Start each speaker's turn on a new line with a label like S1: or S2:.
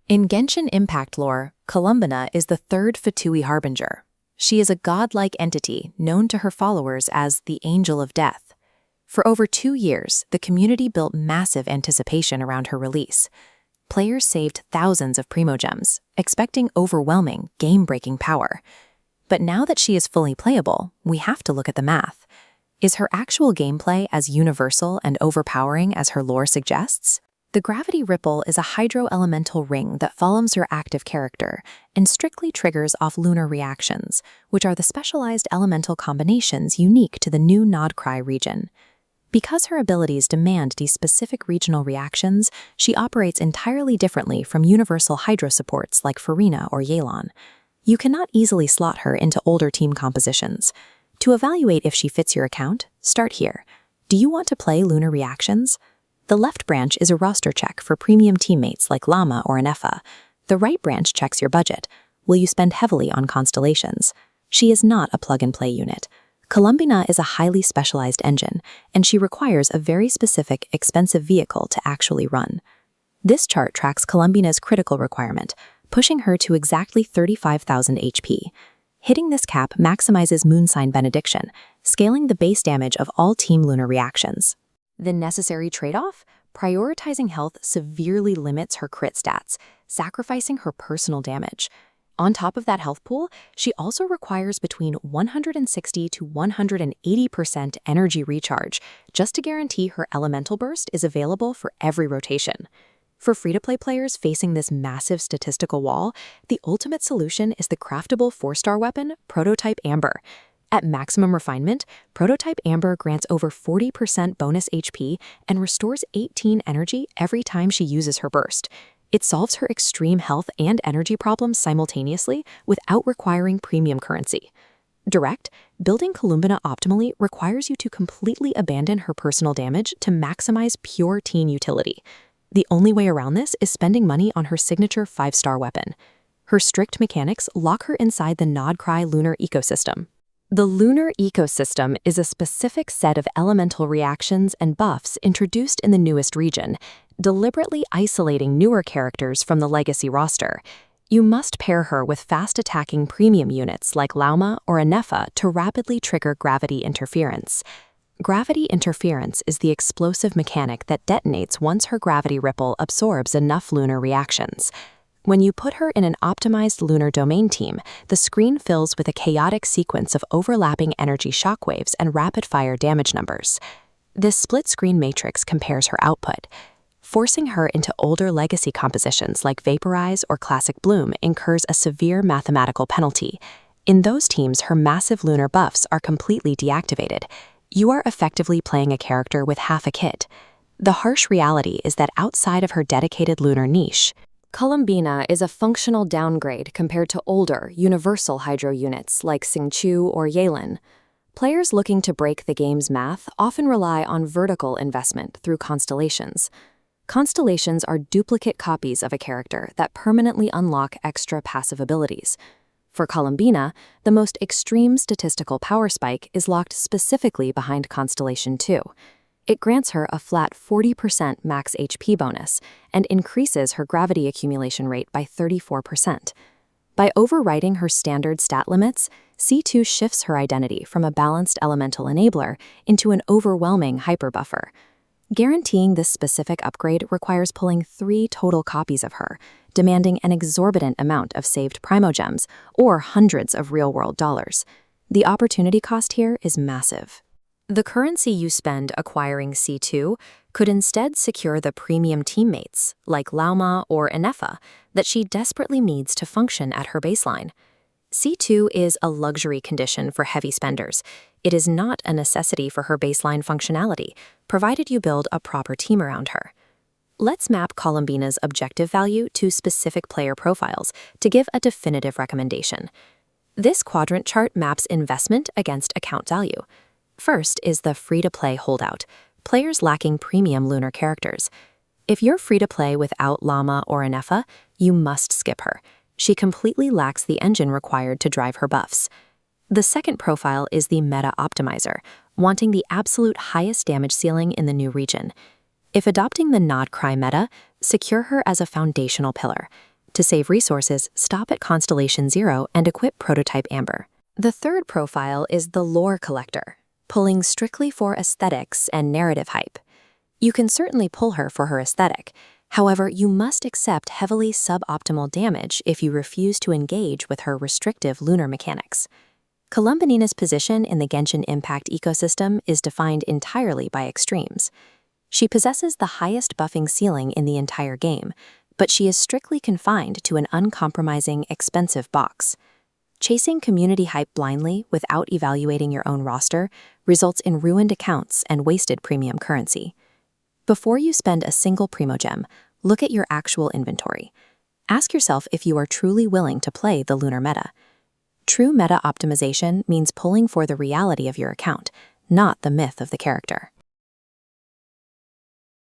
S1: In Genshin Impact lore, Columbina is the third Fatui Harbinger. She is a godlike entity known to her followers as the Angel of Death. For over 2 years, the community built massive anticipation around her release. Players saved thousands of Primogems, expecting overwhelming, game-breaking power. But now that she is fully playable, we have to look at the math. Is her actual gameplay as universal and overpowering as her lore suggests? The Gravity Ripple is a hydro-elemental ring that follows her active character and strictly triggers off lunar reactions, which are the specialized elemental combinations unique to the new Nodcry region. Because her abilities demand these specific regional reactions, she operates entirely differently from universal hydro supports like Farina or Yelan. You cannot easily slot her into older team compositions. To evaluate if she fits your account, start here. Do you want to play lunar reactions? The left branch is a roster check for premium teammates like Llama or Anefa. The right branch checks your budget. Will you spend heavily on constellations? She is not a plug-and-play unit. Columbina is a highly specialized engine, and she requires a very specific, expensive vehicle to actually run. This chart tracks Columbina's critical requirement, pushing her to exactly 35,000 HP. Hitting this cap maximizes Moonsign Benediction, scaling the base damage of all Team Lunar reactions. The necessary trade-off? Prioritizing health severely limits her crit stats, sacrificing her personal damage. On top of that health pool, she also requires between 160 to 180% energy recharge just to guarantee her elemental burst is available for every rotation. For free-to-play players facing this massive statistical wall, the ultimate solution is the craftable 4-star weapon, Prototype Amber. At maximum refinement, Prototype Amber grants over 40% bonus HP and restores 18 energy every time she uses her burst. It solves her extreme health and energy problems simultaneously without requiring premium currency. Direct, building Columbina optimally requires you to completely abandon her personal damage to maximize pure teen utility. The only way around this is spending money on her signature 5-star weapon. Her strict mechanics lock her inside the Nodcry lunar ecosystem. The lunar ecosystem is a specific set of elemental reactions and buffs introduced in the newest region, deliberately isolating newer characters from the legacy roster. You must pair her with fast-attacking premium units like Lauma or Anefa to rapidly trigger gravity interference. Gravity interference is the explosive mechanic that detonates once her gravity ripple absorbs enough lunar reactions. When you put her in an optimized lunar domain team, the screen fills with a chaotic sequence of overlapping energy shockwaves and rapid-fire damage numbers. This split-screen matrix compares her output. Forcing her into older legacy compositions like Vaporize or Classic Bloom incurs a severe mathematical penalty. In those teams, her massive lunar buffs are completely deactivated. You are effectively playing a character with half a kit. The harsh reality is that outside of her dedicated lunar niche, Columbina is a functional downgrade compared to older, universal hydro units like Xingqiu or Yelan. Players looking to break the game's math often rely on vertical investment through constellations. Constellations are duplicate copies of a character that permanently unlock extra passive abilities. For Columbina, the most extreme statistical power spike is locked specifically behind Constellation 2. It grants her a flat 40% max HP bonus and increases her gravity accumulation rate by 34%. By overriding her standard stat limits, C2 shifts her identity from a balanced elemental enabler into an overwhelming hyperbuffer. Guaranteeing this specific upgrade requires pulling 3 total copies of her, demanding an exorbitant amount of saved Primogems or hundreds of real-world dollars. The opportunity cost here is massive. The currency you spend acquiring C2 could instead secure the premium teammates, like Lauma or Anefa, that she desperately needs to function at her baseline. C2 is a luxury condition for heavy spenders. It is not a necessity for her baseline functionality, provided you build a proper team around her. Let's map Columbina's objective value to specific player profiles to give a definitive recommendation. This quadrant chart maps investment against account value. First is the free-to-play holdout, players lacking premium lunar characters. If you're free-to-play without Llama or Anefa, you must skip her. She completely lacks the engine required to drive her buffs. The second profile is the meta optimizer, wanting the absolute highest damage ceiling in the new region. If adopting the Nodcry meta, secure her as a foundational pillar. To save resources, stop at Constellation 0 and equip Prototype Amber. The third profile is the Lore Collector, pulling strictly for aesthetics and narrative hype. You can certainly pull her for her aesthetic. However, you must accept heavily suboptimal damage if you refuse to engage with her restrictive lunar mechanics. Columbina's position in the Genshin Impact ecosystem is defined entirely by extremes. She possesses the highest buffing ceiling in the entire game, but she is strictly confined to an uncompromising, expensive box. Chasing community hype blindly without evaluating your own roster results in ruined accounts and wasted premium currency. Before you spend a single Primogem, look at your actual inventory. Ask yourself if you are truly willing to play the lunar meta. True meta optimization means pulling for the reality of your account, not the myth of the character.